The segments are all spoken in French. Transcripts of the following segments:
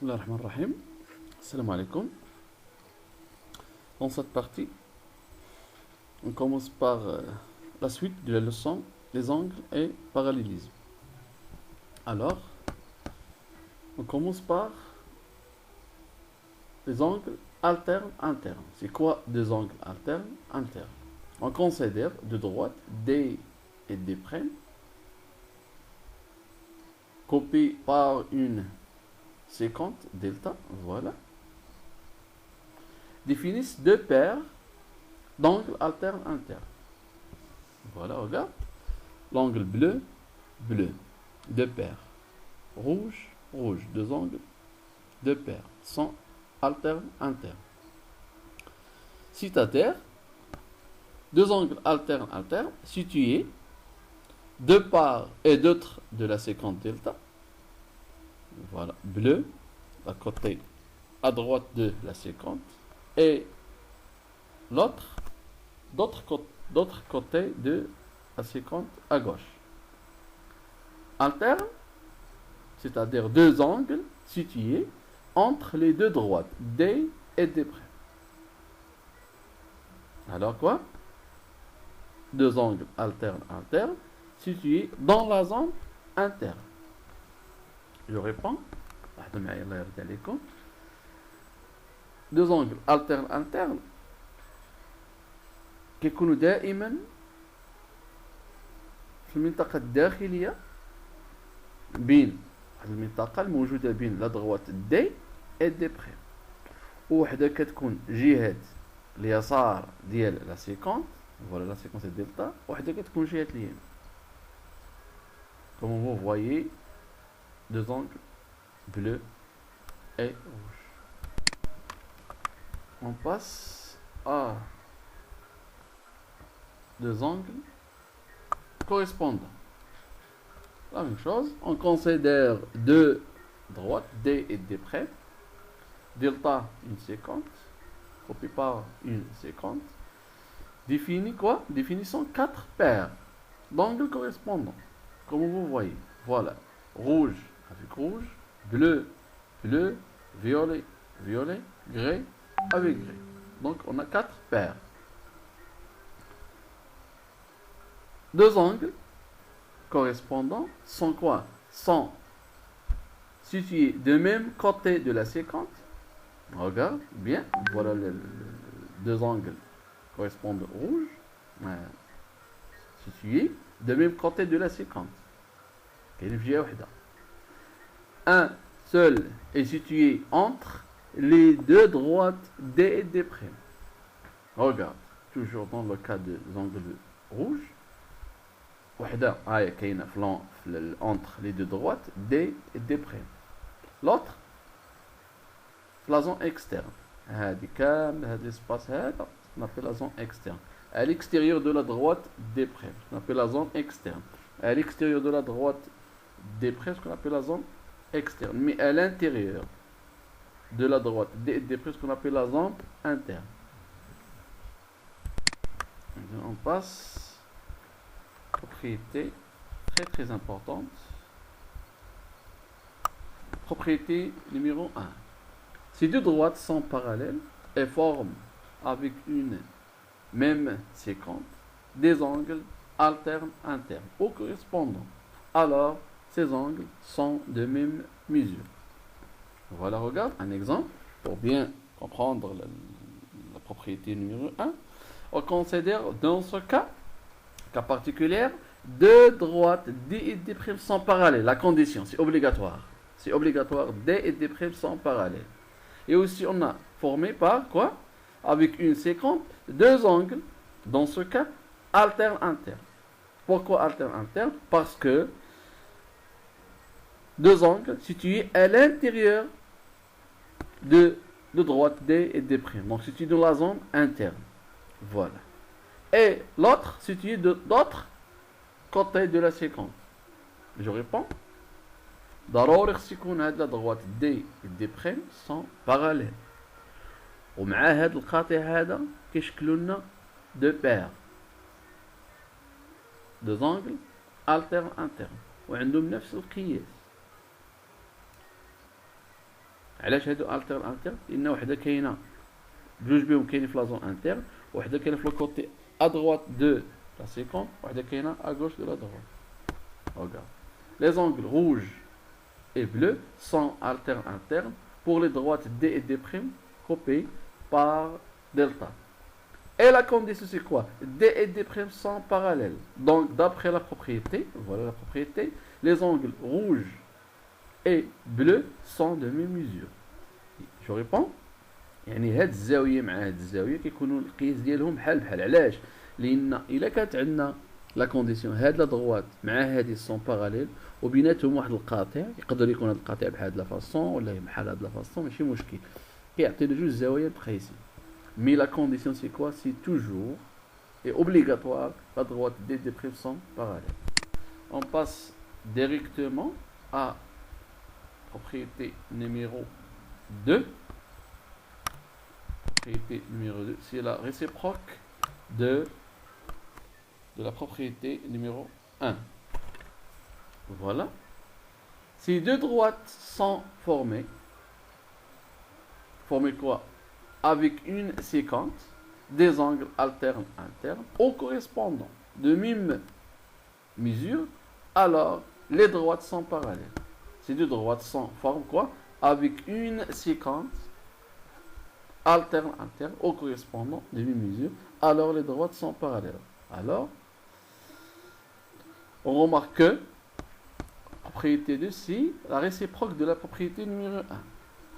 Bismillahirrahmanirrahim. Salam alaikum. Dans cette partie, on commence par la suite de la leçon, les angles et parallélisme. Alors, on commence par les angles alternes internes. C'est quoi des angles alternes internes? On considère de droite D et D', copiés par une séquente delta, voilà, définissent deux paires d'angles alternes internes. Voilà, regarde. L'angle bleu, bleu, deux paires. Rouge, rouge, deux angles, deux paires, sont alternes internes. Citataire, deux angles alternes internes situés de part et d'autre de la séquence delta. Voilà, bleu, à côté, à droite de la séquence, et l'autre, d'autre côté de la séquence à gauche. Alterne, c'est-à-dire deux angles situés entre les deux droites, D et D'. Alors quoi? Deux angles alternes internes situés dans la zone interne. Je réponds. Deux angles alternes internes كيكونوا دائما في المنطقة الداخلية بين المنطقة الموجودة بين لا دغوات دي et دي بريم. وحدة كتكون جهة اليسار ديال لا سيكونس، فوالا لا سيكونس دلتا، وحدة كتكون جهة اليمين. Comme vous voyez, deux angles bleu et rouge. On passe à deux angles correspondants. La même chose, on considère deux droites, D et D', delta une séquence, copiée par une séquence, définit quoi? Définissons quatre paires d'angles correspondants, comme vous voyez. Voilà, rouge avec rouge, bleu, bleu, violet, violet, gris avec gris. Donc on a quatre paires. Deux angles correspondants sont quoi? Sont situés de même côté de la séquence. Regarde bien, voilà les deux angles correspondants rouges, situés de même côté de la séquence. Un seul est situé entre les deux droites D et D'. Regarde, toujours dans le cas des angles rouges, entre les deux droites D et D'. L'autre, la zone externe. L'espace, on appelle la zone externe. À l'extérieur de la droite D', on appelle la zone externe. À l'extérieur de la droite D', ce qu'on appelle la zone externe. Mais à l'intérieur de la droite D', ce qu'on appelle la zone interne. On passe propriété très importante. Propriété numéro 1. Ces deux droites sont parallèles et forment avec une même séquence des angles alternes internes ou correspondants. Alors, ces angles sont de même mesure. Voilà, regarde un exemple pour bien comprendre la propriété numéro 1. On considère dans ce cas particulier, deux droites D et D' sont parallèles. La condition, c'est obligatoire. C'est obligatoire, D et D' sont parallèles. Et aussi, on a formé par quoi? Avec une séquence, deux angles, dans ce cas, alternes internes. Pourquoi alternes internes? Parce que deux angles situés à l'intérieur de droite D et D'. Donc, situés dans la zone interne. Voilà. Et l'autre situé de l'autre côté de la séquence. Je réponds. ضروري خص يكون هاد لا droite D et D' sont parallèles. ومع هاد القاطع هذا كيشكلوا لنا deux paires. Deux angles alternes internes. وعندهم نفس القياس. علاش هادو الترن الترن؟ لان وحده كاينه بجوج بهم كاينين في لازون انترن، وحده كاينه في لو كوتي ا droite de la séquence, وحده كاينه à gauche de la droite. Regarde. Les angles rouges et bleus sont alternes internes pour les droites D et D' coupées par delta. Et la condition c'est quoi? D et D' sont parallèles. Donc d'après la propriété, voilà la propriété, les angles rouges et bleus sont de même mesure. Je réponds. يعني هاد الزاويه مع هاد الزاويه كيكونوا القياس ديالهم بحال بحال. علاش؟ لان الا كانت عندنا لا كونديسيون هاد لا دروات مع هادي سون باراليل وبيناتهم واحد القاطع، يقدر يكون هاد القاطع بحال هاد لا فاصون ولا بحال هاد لا فاصون، ماشي مشكل، كيعطينا جوج زوايا متقايسين. مي لا كونديسيون سي كوا؟ سي توجور et obligatoire la droite des deux primes sont parallèles. On passe directement à propriété numéro 2. Propriété numéro 2, c'est la réciproque de la propriété numéro 1. Voilà. Si deux droites sont formées quoi? Avec une séquence des angles alternes internes au correspondant de même mesure, alors les droites sont parallèles. Ces deux droites forment quoi? Avec une séquence alterne interne au correspondant de même mesure, alors les droites sont parallèles. Alors, on remarque que la propriété 2, c'est la réciproque de la propriété numéro 1.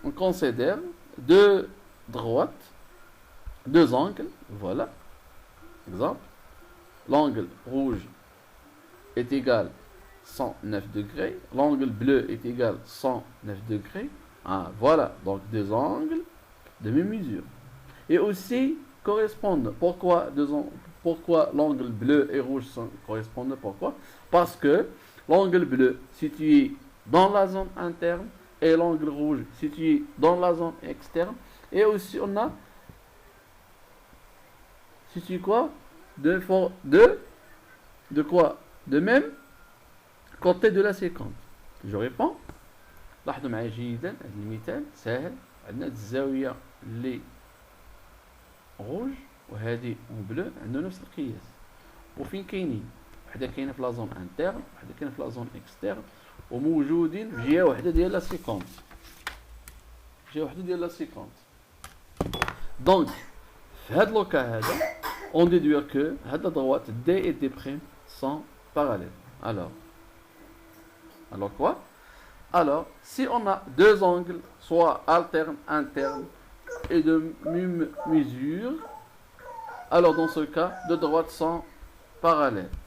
On considère deux droites, deux angles, voilà, exemple, l'angle rouge est égal 109 degrés, l'angle bleu est égal 109 degrés, voilà, donc deux angles de même mesure. Et aussi correspondent. Pourquoi l'angle bleu et rouge correspondent? Pourquoi? Parce que l'angle bleu situé dans la zone interne et l'angle rouge situé dans la zone externe. Et aussi on a situé quoi? De quoi? De même côté de la séquence. Je réponds. لاحظوا معايا جيدا هذا المثال سهل. عندنا الزاويه اللي روج وهذه بلو عندنا نفس القياس، وفين كاينين؟ وحده كاينه في لا زون انترن وحده كاينه في لا زون اكسترن، وموجودين في جهه واحده ديال لا سيكونس، جهه واحده ديال لا سيكونس. دونك في هذا لوكا هذا on déduit que هاد la droite D et D' sont parallèles. Alors quoi? Alors, si on a deux angles, soit alternes, internes, et de même mesure, alors dans ce cas, deux droites sont parallèles.